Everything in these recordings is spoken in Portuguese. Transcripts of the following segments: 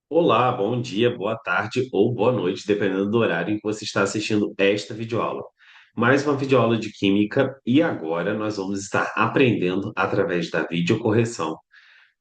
Olá, bom dia, boa tarde ou boa noite, dependendo do horário em que você está assistindo esta videoaula. Mais uma videoaula de Química e agora nós vamos estar aprendendo através da videocorreção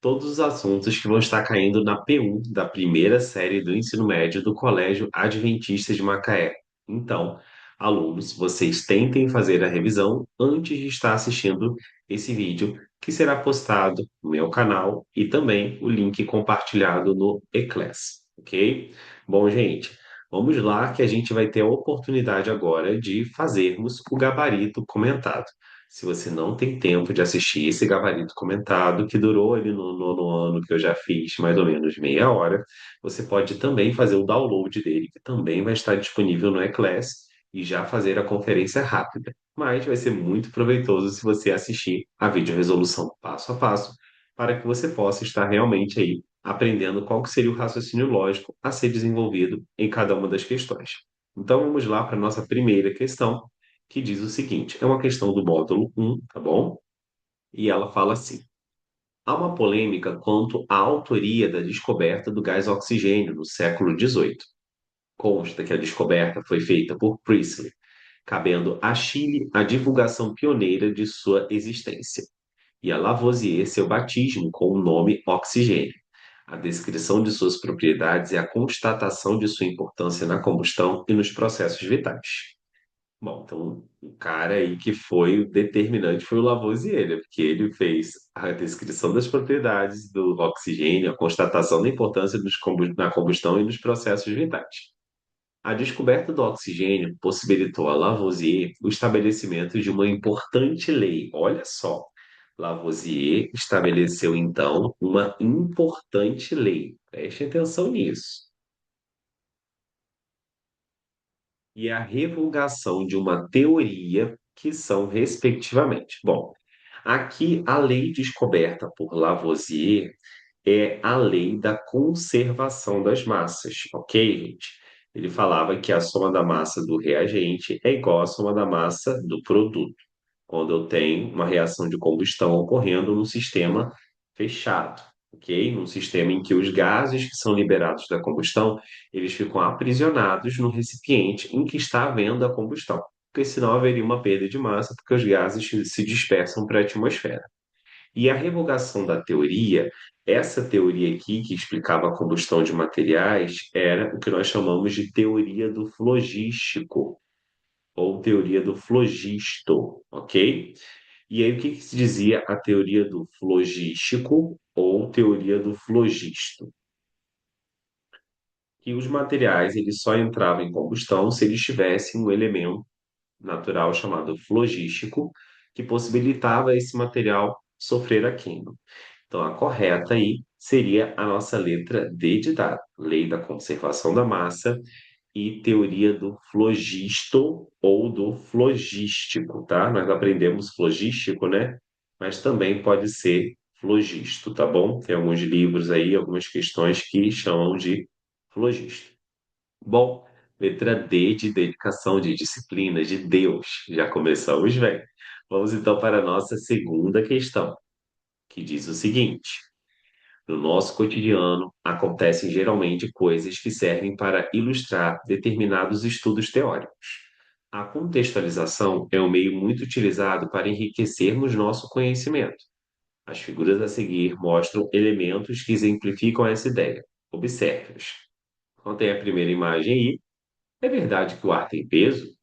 todos os assuntos que vão estar caindo na P1 da primeira série do ensino médio do Colégio Adventista de Macaé. Então, alunos, vocês tentem fazer a revisão antes de estar assistindo esse vídeo, que será postado no meu canal e também o link compartilhado no eClass, ok? Bom, gente, vamos lá que a gente vai ter a oportunidade agora de fazermos o gabarito comentado. Se você não tem tempo de assistir esse gabarito comentado, que durou ali no nono ano, que eu já fiz mais ou menos meia hora, você pode também fazer o download dele, que também vai estar disponível no eClass, e já fazer a conferência rápida. Mas vai ser muito proveitoso se você assistir a videoresolução passo a passo, para que você possa estar realmente aí aprendendo qual que seria o raciocínio lógico a ser desenvolvido em cada uma das questões. Então vamos lá para a nossa primeira questão, que diz o seguinte: é uma questão do módulo 1, tá bom? E ela fala assim: há uma polêmica quanto à autoria da descoberta do gás oxigênio no século XVIII. Consta que a descoberta foi feita por Priestley, cabendo a Chile a divulgação pioneira de sua existência, e a Lavoisier seu batismo com o nome oxigênio. A descrição de suas propriedades e a constatação de sua importância na combustão e nos processos vitais. Bom, então o cara aí que foi o determinante foi o Lavoisier, né? Porque ele fez a descrição das propriedades do oxigênio, a constatação da importância na combustão e nos processos vitais. A descoberta do oxigênio possibilitou a Lavoisier o estabelecimento de uma importante lei. Olha só, Lavoisier estabeleceu então uma importante lei. Preste atenção nisso. E a revogação de uma teoria que são, respectivamente. Bom, aqui a lei descoberta por Lavoisier é a lei da conservação das massas, ok, gente? Ele falava que a soma da massa do reagente é igual à soma da massa do produto, quando eu tenho uma reação de combustão ocorrendo num sistema fechado, ok? Num sistema em que os gases que são liberados da combustão, eles ficam aprisionados no recipiente em que está havendo a combustão, porque senão haveria uma perda de massa, porque os gases se dispersam para a atmosfera. E a revogação da teoria, essa teoria aqui que explicava a combustão de materiais, era o que nós chamamos de teoria do flogístico, ou teoria do flogisto, ok? E aí, o que que se dizia a teoria do flogístico ou teoria do flogisto? Que os materiais eles só entravam em combustão se eles tivessem um elemento natural chamado flogístico, que possibilitava esse material sofrer a queima. Então, a correta aí seria a nossa letra D de dado, lei da conservação da massa e teoria do flogisto ou do flogístico, tá? Nós aprendemos flogístico, né? Mas também pode ser flogisto, tá bom? Tem alguns livros aí, algumas questões que chamam de flogisto. Bom, letra D de dedicação, de disciplina, de Deus. Já começamos bem. Vamos então para a nossa segunda questão, que diz o seguinte: no nosso cotidiano, acontecem geralmente coisas que servem para ilustrar determinados estudos teóricos. A contextualização é um meio muito utilizado para enriquecermos nosso conhecimento. As figuras a seguir mostram elementos que exemplificam essa ideia. Observe-os. Então tem a primeira imagem aí. É verdade que o ar tem peso?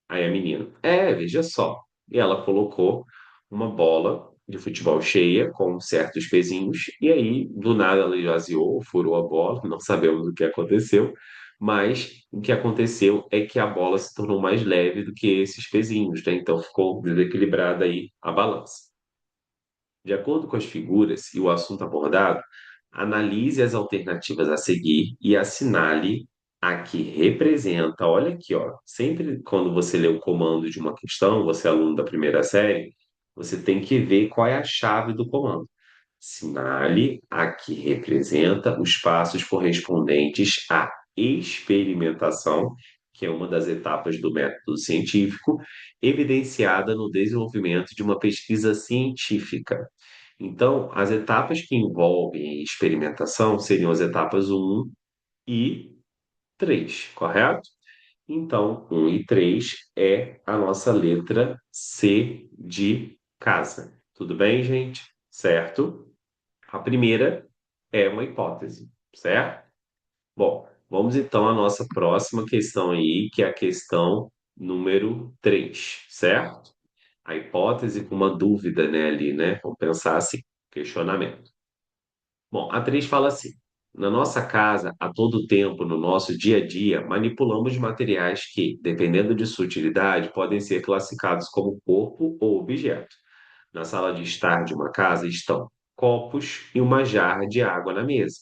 Aí a menina, veja só. E ela colocou uma bola de futebol cheia com certos pezinhos, e aí, do nada, ela esvaziou, furou a bola, não sabemos o que aconteceu, mas o que aconteceu é que a bola se tornou mais leve do que esses pezinhos, né? Então ficou desequilibrada aí a balança. De acordo com as figuras e o assunto abordado, analise as alternativas a seguir e assinale a que representa. Olha aqui, ó. Sempre quando você lê o comando de uma questão, você é aluno da primeira série, você tem que ver qual é a chave do comando. Assinale a que representa os passos correspondentes à experimentação, que é uma das etapas do método científico, evidenciada no desenvolvimento de uma pesquisa científica. Então, as etapas que envolvem experimentação seriam as etapas um e 3, correto? Então, 1 e 3 é a nossa letra C de casa. Tudo bem, gente? Certo? A primeira é uma hipótese, certo? Bom, vamos então à nossa próxima questão aí, que é a questão número 3, certo? A hipótese com uma dúvida, né, ali, né? Vamos pensar assim, questionamento. Bom, a atriz fala assim: na nossa casa, a todo tempo, no nosso dia a dia, manipulamos materiais que, dependendo de sua utilidade, podem ser classificados como corpo ou objeto. Na sala de estar de uma casa estão copos e uma jarra de água na mesa.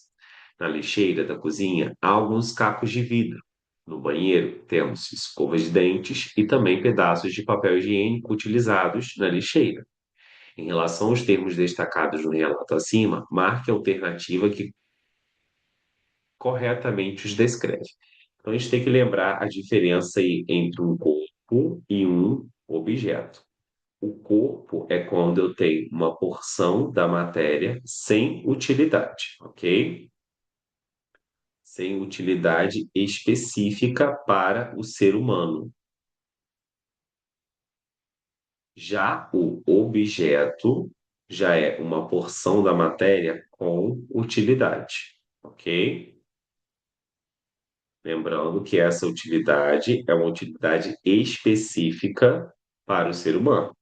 Na lixeira da cozinha, há alguns cacos de vidro. No banheiro, temos escovas de dentes e também pedaços de papel higiênico utilizados na lixeira. Em relação aos termos destacados no relato acima, marque a alternativa que corretamente os descreve. Então, a gente tem que lembrar a diferença aí entre um corpo e um objeto. O corpo é quando eu tenho uma porção da matéria sem utilidade, ok? Sem utilidade específica para o ser humano. Já o objeto já é uma porção da matéria com utilidade, ok? Lembrando que essa utilidade é uma utilidade específica para o ser humano.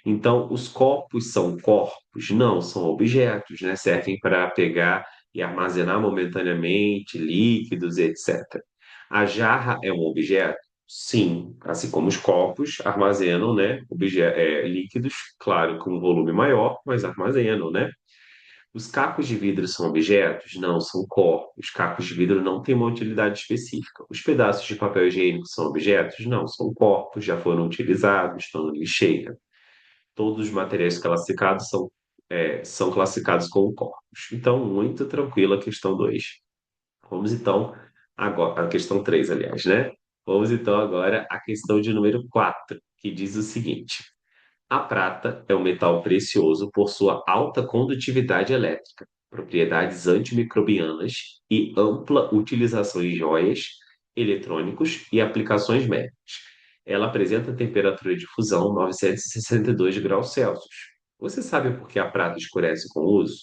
Então, os corpos são corpos? Não, são objetos, né? Servem para pegar e armazenar momentaneamente líquidos, etc. A jarra é um objeto? Sim, assim como os corpos armazenam, né, líquidos, claro, com um volume maior, mas armazenam, né? Os cacos de vidro são objetos? Não, são corpos. Os cacos de vidro não têm uma utilidade específica. Os pedaços de papel higiênico são objetos? Não, são corpos, já foram utilizados, estão na lixeira. Todos os materiais classificados são classificados como corpos. Então, muito tranquila a questão 2. Vamos então agora, a questão 3, aliás, né? Vamos então agora à questão de número 4, que diz o seguinte: a prata é um metal precioso por sua alta condutividade elétrica, propriedades antimicrobianas e ampla utilização em joias, eletrônicos e aplicações médicas. Ela apresenta temperatura de fusão 962 graus Celsius. Você sabe por que a prata escurece com o uso?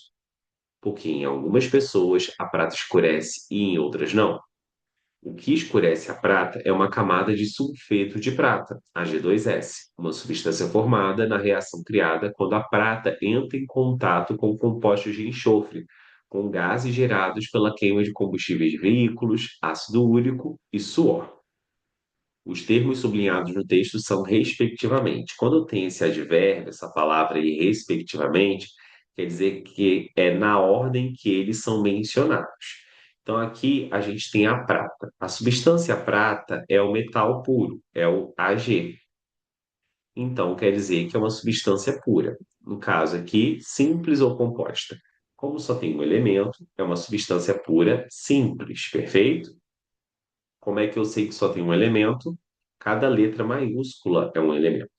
Porque em algumas pessoas a prata escurece e em outras não. O que escurece a prata é uma camada de sulfeto de prata, Ag2S, uma substância formada na reação criada quando a prata entra em contato com compostos de enxofre, com gases gerados pela queima de combustíveis de veículos, ácido úrico e suor. Os termos sublinhados no texto são respectivamente. Quando tem esse advérbio, essa palavra aí, respectivamente, quer dizer que é na ordem que eles são mencionados. Então, aqui a gente tem a prata. A substância prata é o metal puro, é o Ag. Então, quer dizer que é uma substância pura. No caso aqui, simples ou composta. Como só tem um elemento, é uma substância pura simples, perfeito? Como é que eu sei que só tem um elemento? Cada letra maiúscula é um elemento.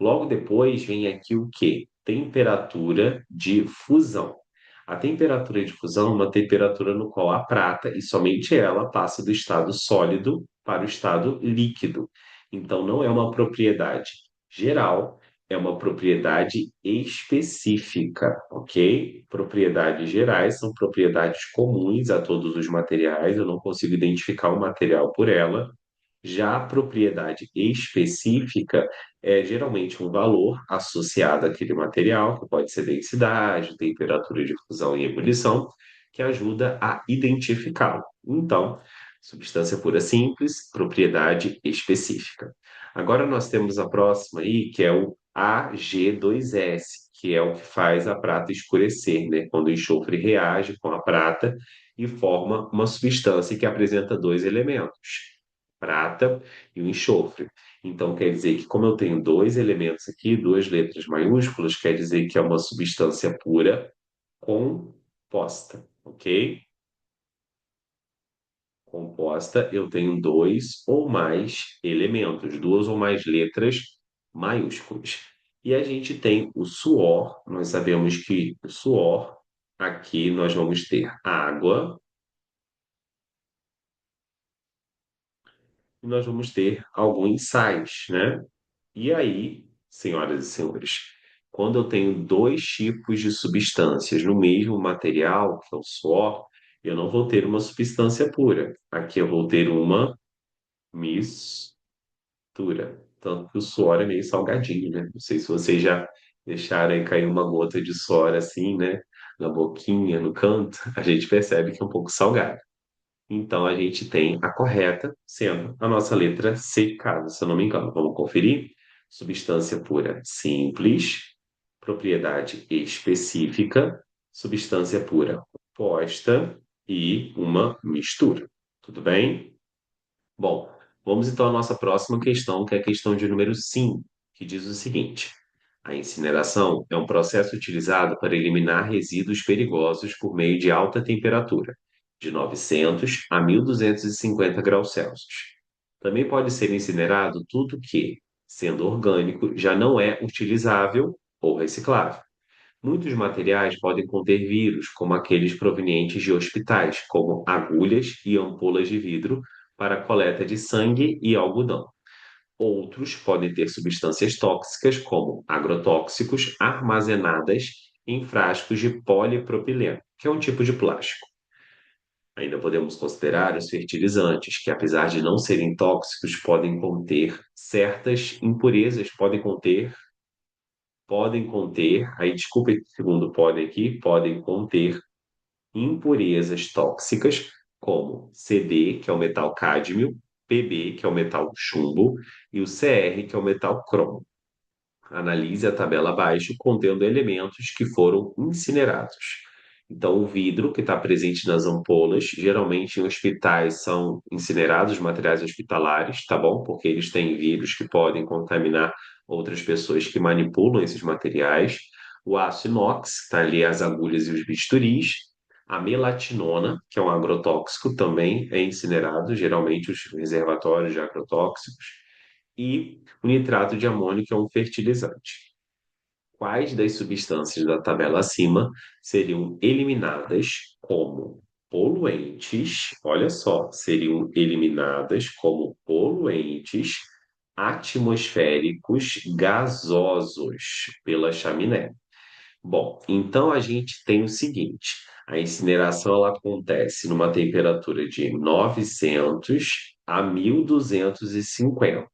Logo depois vem aqui o quê? Temperatura de fusão. A temperatura de fusão é uma temperatura no qual a prata, e somente ela, passa do estado sólido para o estado líquido. Então, não é uma propriedade geral, é uma propriedade específica, ok? Propriedades gerais são propriedades comuns a todos os materiais, eu não consigo identificar o material por ela. Já a propriedade específica é geralmente um valor associado àquele material, que pode ser densidade, temperatura de fusão e ebulição, que ajuda a identificá-lo. Então, substância pura simples, propriedade específica. Agora nós temos a próxima aí, que é o Ag2S, que é o que faz a prata escurecer, né? Quando o enxofre reage com a prata e forma uma substância que apresenta dois elementos, prata e o enxofre. Então, quer dizer que, como eu tenho dois elementos aqui, duas letras maiúsculas, quer dizer que é uma substância pura composta, ok? Composta, eu tenho dois ou mais elementos, duas ou mais letras maiúsculas. E a gente tem o suor, nós sabemos que o suor, aqui nós vamos ter água, e nós vamos ter alguns sais, né? E aí, senhoras e senhores, quando eu tenho dois tipos de substâncias no mesmo material, que é o suor, eu não vou ter uma substância pura. Aqui eu vou ter uma mistura. Tanto que o suor é meio salgadinho, né? Não sei se vocês já deixaram aí cair uma gota de suor assim, né? Na boquinha, no canto, a gente percebe que é um pouco salgado. Então a gente tem a correta sendo a nossa letra C, caso, se eu não me engano. Vamos conferir? Substância pura simples, propriedade específica, substância pura composta e uma mistura. Tudo bem? Bom, vamos então à nossa próxima questão, que é a questão de número 5, que diz o seguinte: a incineração é um processo utilizado para eliminar resíduos perigosos por meio de alta temperatura, de 900 a 1250 graus Celsius. Também pode ser incinerado tudo que, sendo orgânico, já não é utilizável ou reciclável. Muitos materiais podem conter vírus, como aqueles provenientes de hospitais, como agulhas e ampolas de vidro para coleta de sangue e algodão. Outros podem ter substâncias tóxicas, como agrotóxicos, armazenadas em frascos de polipropileno, que é um tipo de plástico. Ainda podemos considerar os fertilizantes, que apesar de não serem tóxicos, podem conter certas impurezas, podem conter, aí desculpe o segundo podem aqui, podem conter impurezas tóxicas, como Cd, que é o metal cádmio, Pb, que é o metal chumbo, e o Cr, que é o metal cromo. Analise a tabela abaixo contendo elementos que foram incinerados. Então, o vidro que está presente nas ampolas, geralmente em hospitais são incinerados materiais hospitalares, tá bom? Porque eles têm vírus que podem contaminar outras pessoas que manipulam esses materiais. O aço inox, que está ali as agulhas e os bisturis. A melatinona, que é um agrotóxico, também é incinerado, geralmente os reservatórios de agrotóxicos e o nitrato de amônio, que é um fertilizante. Quais das substâncias da tabela acima seriam eliminadas como poluentes? Olha só, seriam eliminadas como poluentes atmosféricos gasosos pela chaminé. Bom, então a gente tem o seguinte: a incineração ela acontece numa temperatura de 900 a 1250.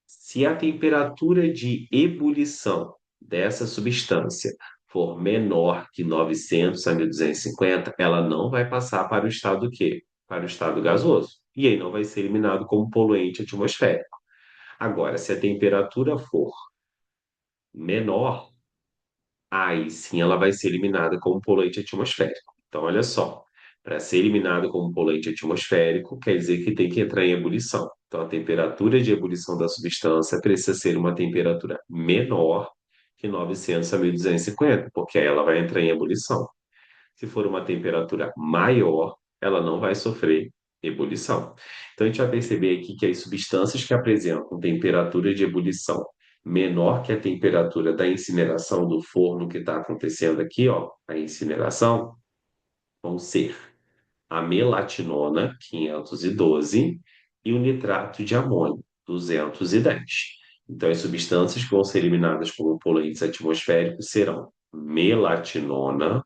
Se a temperatura de ebulição dessa substância for menor que 900 a 1250, ela não vai passar para o estado quê? Para o estado gasoso. E aí não vai ser eliminado como poluente atmosférico. Agora, se a temperatura for menor, aí sim ela vai ser eliminada como poluente atmosférico. Então, olha só, para ser eliminado como poluente atmosférico, quer dizer que tem que entrar em ebulição. Então, a temperatura de ebulição da substância precisa ser uma temperatura menor que 900 a 1250, porque aí ela vai entrar em ebulição. Se for uma temperatura maior, ela não vai sofrer ebulição. Então, a gente vai perceber aqui que as substâncias que apresentam temperatura de ebulição menor que a temperatura da incineração do forno que está acontecendo aqui, ó, a incineração, vão ser a melatinona, 512, e o nitrato de amônio, 210. Então, as substâncias que vão ser eliminadas como poluentes atmosféricos serão melatinona,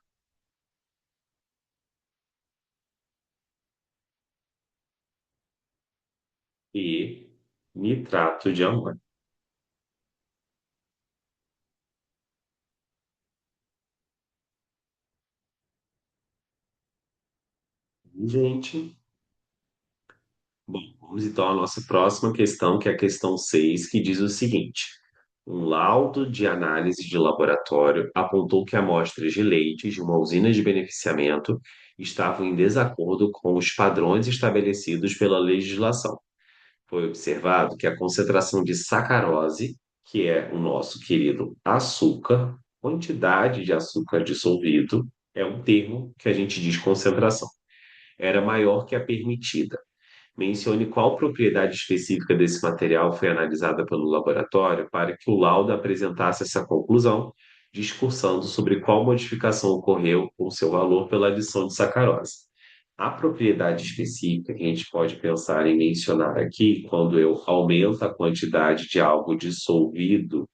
e nitrato de amônio. Gente, bom, vamos então à nossa próxima questão, que é a questão 6, que diz o seguinte: um laudo de análise de laboratório apontou que amostras de leite de uma usina de beneficiamento estavam em desacordo com os padrões estabelecidos pela legislação. Foi observado que a concentração de sacarose, que é o nosso querido açúcar, quantidade de açúcar dissolvido, é um termo que a gente diz concentração, era maior que a permitida. Mencione qual propriedade específica desse material foi analisada pelo laboratório para que o laudo apresentasse essa conclusão, discursando sobre qual modificação ocorreu com seu valor pela adição de sacarose. A propriedade específica que a gente pode pensar em mencionar aqui, quando eu aumento a quantidade de algo dissolvido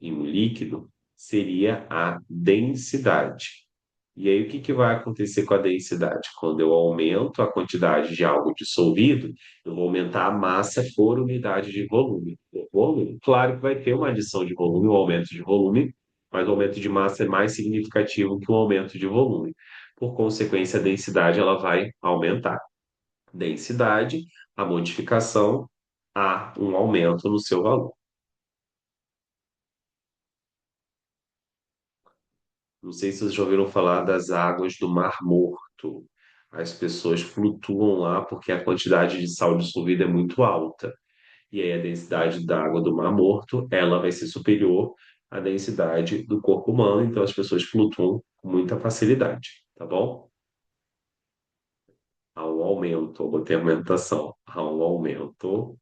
em um líquido, seria a densidade. E aí, o que que vai acontecer com a densidade? Quando eu aumento a quantidade de algo dissolvido, eu vou aumentar a massa por unidade de volume. O volume, claro que vai ter uma adição de volume, um aumento de volume, mas o aumento de massa é mais significativo que o aumento de volume. Por consequência, a densidade ela vai aumentar. Densidade, a modificação, há um aumento no seu valor. Não sei se vocês já ouviram falar das águas do Mar Morto. As pessoas flutuam lá porque a quantidade de sal dissolvido é muito alta. E aí a densidade da água do Mar Morto, ela vai ser superior à densidade do corpo humano, então as pessoas flutuam com muita facilidade, tá bom? Há um aumento, eu botei aumentação, há um aumento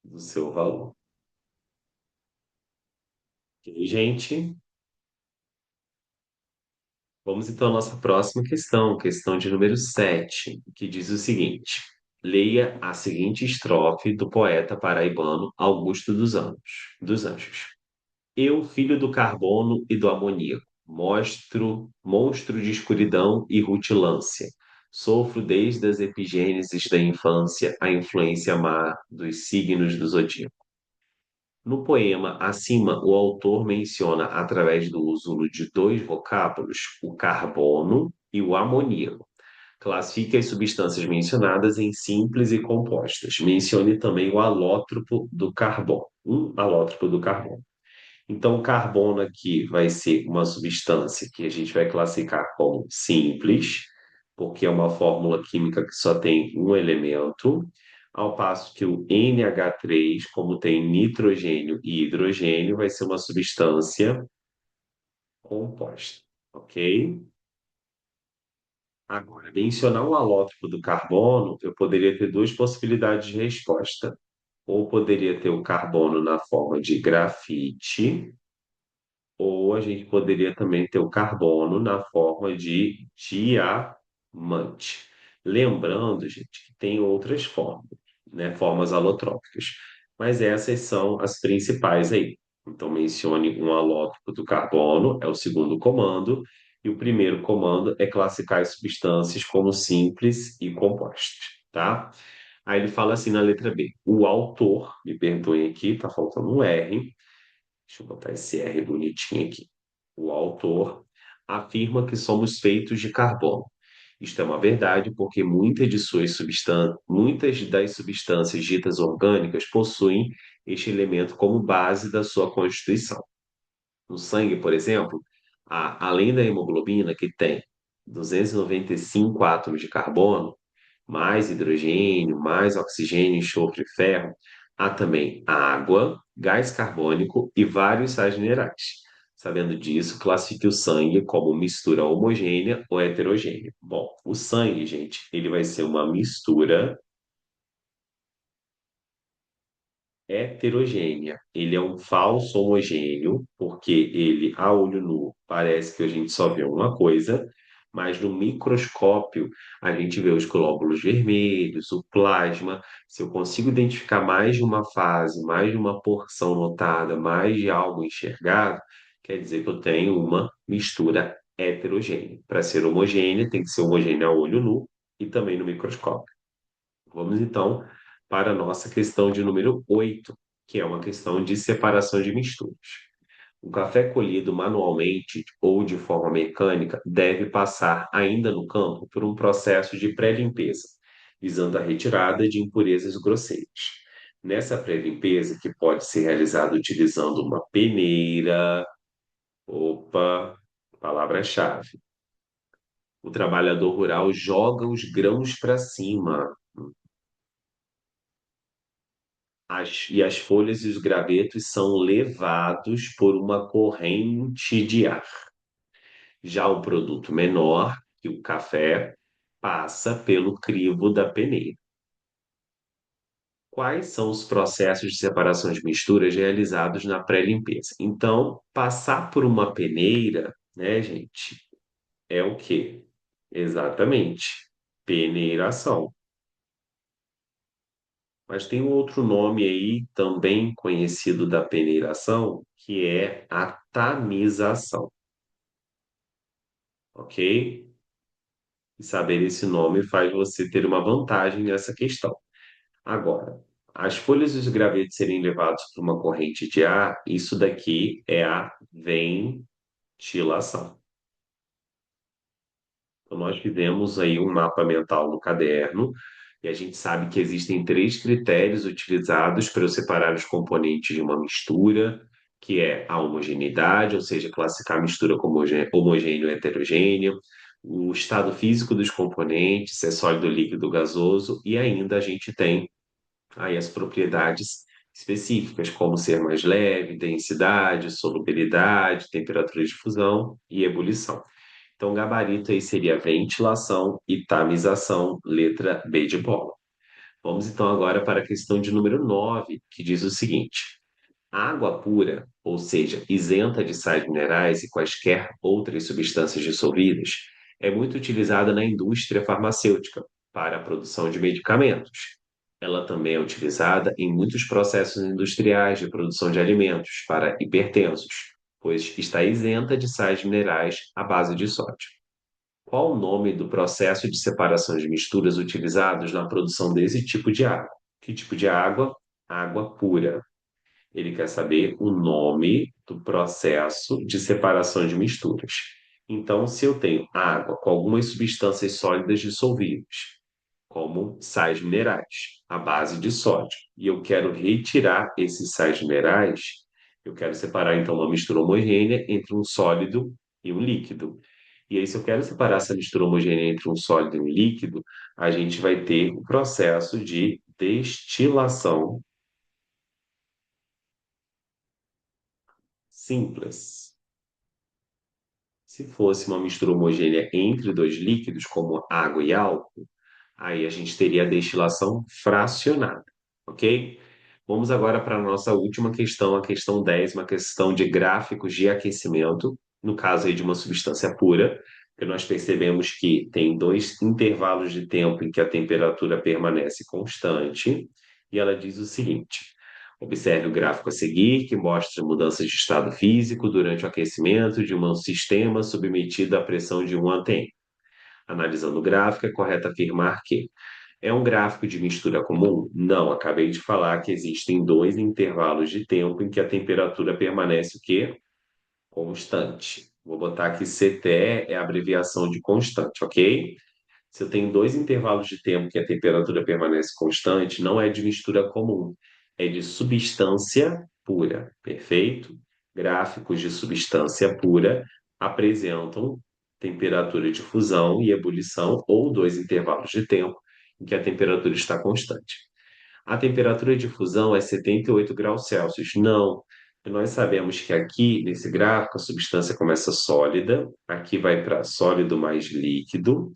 do seu valor. Ok, gente? Vamos então à nossa próxima questão, questão de número 7, que diz o seguinte: leia a seguinte estrofe do poeta paraibano Augusto dos Anjos. Eu, filho do carbono e do amoníaco, monstro de escuridão e rutilância, sofro desde as epigêneses da infância a influência má dos signos do zodíaco. No poema acima, o autor menciona, através do uso de dois vocábulos, o carbono e o amoníaco. Classifique as substâncias mencionadas em simples e compostas. Mencione também o alótropo do carbono, um alótropo do carbono. Então, o carbono aqui vai ser uma substância que a gente vai classificar como simples, porque é uma fórmula química que só tem um elemento, ao passo que o NH3, como tem nitrogênio e hidrogênio, vai ser uma substância composta, ok? Agora, mencionar o alótropo do carbono, eu poderia ter duas possibilidades de resposta. Ou poderia ter o carbono na forma de grafite, ou a gente poderia também ter o carbono na forma de diamante. Lembrando, gente, que tem outras formas, né? Formas alotrópicas. Mas essas são as principais aí. Então, mencione um alótropo do carbono, é o segundo comando, e o primeiro comando é classificar as substâncias como simples e compostas, tá? Aí ele fala assim na letra B: o autor, me perdoem aqui, tá faltando um R, deixa eu botar esse R bonitinho aqui. O autor afirma que somos feitos de carbono. Isto é uma verdade porque muitas das substâncias ditas orgânicas possuem este elemento como base da sua constituição. No sangue, por exemplo, além da hemoglobina, que tem 295 átomos de carbono, mais hidrogênio, mais oxigênio, enxofre e ferro, há também água, gás carbônico e vários sais minerais. Sabendo disso, classifique o sangue como mistura homogênea ou heterogênea. Bom, o sangue, gente, ele vai ser uma mistura heterogênea. Ele é um falso homogêneo, porque ele, a olho nu, parece que a gente só vê uma coisa, mas no microscópio a gente vê os glóbulos vermelhos, o plasma. Se eu consigo identificar mais de uma fase, mais de uma porção notada, mais de algo enxergado, quer dizer que eu tenho uma mistura heterogênea. Para ser homogênea, tem que ser homogênea a olho nu e também no microscópio. Vamos então para a nossa questão de número 8, que é uma questão de separação de misturas. O café colhido manualmente ou de forma mecânica deve passar, ainda no campo, por um processo de pré-limpeza, visando a retirada de impurezas grosseiras. Nessa pré-limpeza, que pode ser realizada utilizando uma peneira, opa, palavra-chave. O trabalhador rural joga os grãos para cima, e as folhas e os gravetos são levados por uma corrente de ar. Já o produto menor, que o café, passa pelo crivo da peneira. Quais são os processos de separação de misturas realizados na pré-limpeza? Então, passar por uma peneira, né, gente, é o quê? Exatamente, peneiração. Mas tem um outro nome aí, também conhecido da peneiração, que é a tamização, ok? E saber esse nome faz você ter uma vantagem nessa questão. Agora, as folhas dos gravetos serem levados por uma corrente de ar, isso daqui é a ventilação. Então, nós fizemos aí um mapa mental no caderno, e a gente sabe que existem três critérios utilizados para eu separar os componentes de uma mistura, que é a homogeneidade, ou seja, classificar a mistura como homogêneo ou heterogêneo, o estado físico dos componentes, se é sólido, líquido, gasoso, e ainda a gente tem aí as propriedades específicas, como ser mais leve, densidade, solubilidade, temperatura de fusão e ebulição. Então, o gabarito aí seria ventilação e tamização, letra B de bola. Vamos então agora para a questão de número 9, que diz o seguinte: água pura, ou seja, isenta de sais minerais e quaisquer outras substâncias dissolvidas, é muito utilizada na indústria farmacêutica para a produção de medicamentos. Ela também é utilizada em muitos processos industriais de produção de alimentos para hipertensos, pois está isenta de sais minerais à base de sódio. Qual o nome do processo de separação de misturas utilizados na produção desse tipo de água? Que tipo de água? Água pura. Ele quer saber o nome do processo de separação de misturas. Então, se eu tenho água com algumas substâncias sólidas dissolvíveis, como sais minerais, à base de sódio, e eu quero retirar esses sais minerais, eu quero separar então uma mistura homogênea entre um sólido e um líquido. E aí, se eu quero separar essa mistura homogênea entre um sólido e um líquido, a gente vai ter o processo de destilação simples. Se fosse uma mistura homogênea entre dois líquidos, como água e álcool, aí a gente teria a destilação fracionada, ok? Vamos agora para a nossa última questão, a questão 10, uma questão de gráficos de aquecimento, no caso aí de uma substância pura, que nós percebemos que tem dois intervalos de tempo em que a temperatura permanece constante, e ela diz o seguinte: observe o gráfico a seguir, que mostra mudanças de estado físico durante o aquecimento de um sistema submetido à pressão de um atm. Analisando o gráfico, é correto afirmar que é um gráfico de mistura comum? Não, acabei de falar que existem dois intervalos de tempo em que a temperatura permanece o quê? Constante. Vou botar aqui CTE é a abreviação de constante, ok? Se eu tenho dois intervalos de tempo que a temperatura permanece constante, não é de mistura comum, é de substância pura, perfeito? Gráficos de substância pura apresentam temperatura de fusão e ebulição ou dois intervalos de tempo em que a temperatura está constante. A temperatura de fusão é 78 graus Celsius. Não. Nós sabemos que aqui, nesse gráfico, a substância começa sólida, aqui vai para sólido mais líquido,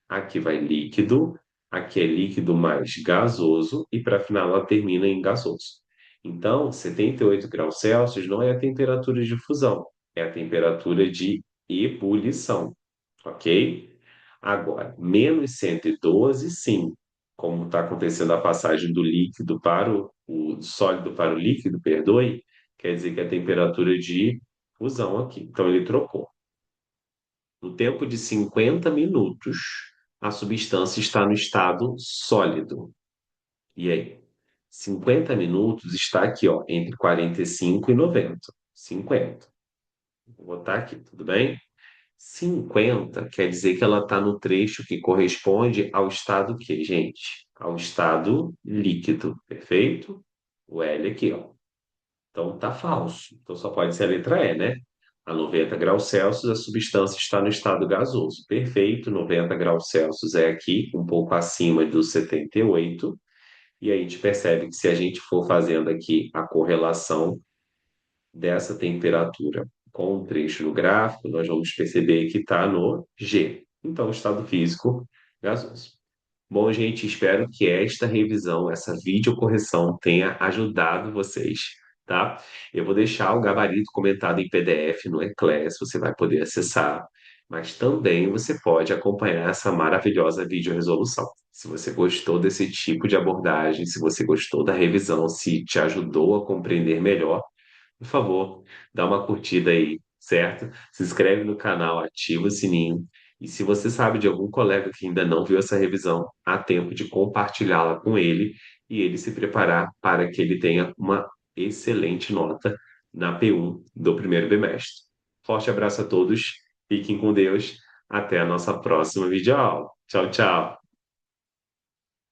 aqui vai líquido, aqui é líquido mais gasoso, e para final ela termina em gasoso. Então, 78 graus Celsius não é a temperatura de fusão, é a temperatura de ebulição, ok? Agora, menos 112, sim, como está acontecendo a passagem do líquido para o sólido para o líquido, perdoe, quer dizer que é a temperatura de fusão aqui. Então, ele trocou. No tempo de 50 minutos, a substância está no estado sólido. E aí? 50 minutos está aqui, ó, entre 45 e 90. 50. Vou botar aqui, tudo bem? 50 quer dizer que ela está no trecho que corresponde ao estado que, gente? Ao estado líquido, perfeito? O L aqui, ó. Então tá falso. Então só pode ser a letra E, né? A 90 graus Celsius, a substância está no estado gasoso. Perfeito, 90 graus Celsius é aqui, um pouco acima dos 78. E aí a gente percebe que se a gente for fazendo aqui a correlação dessa temperatura com o trecho no gráfico, nós vamos perceber que está no G. Então, o estado físico gasoso. Bom, gente, espero que esta revisão, essa videocorreção tenha ajudado vocês, tá? Eu vou deixar o gabarito comentado em PDF no Eclass, você vai poder acessar, mas também você pode acompanhar essa maravilhosa videoresolução. Se você gostou desse tipo de abordagem, se você gostou da revisão, se te ajudou a compreender melhor, por favor, dá uma curtida aí, certo? Se inscreve no canal, ativa o sininho. E se você sabe de algum colega que ainda não viu essa revisão, há tempo de compartilhá-la com ele e ele se preparar para que ele tenha uma excelente nota na P1 do primeiro bimestre. Forte abraço a todos, fiquem com Deus, até a nossa próxima videoaula. Tchau, tchau!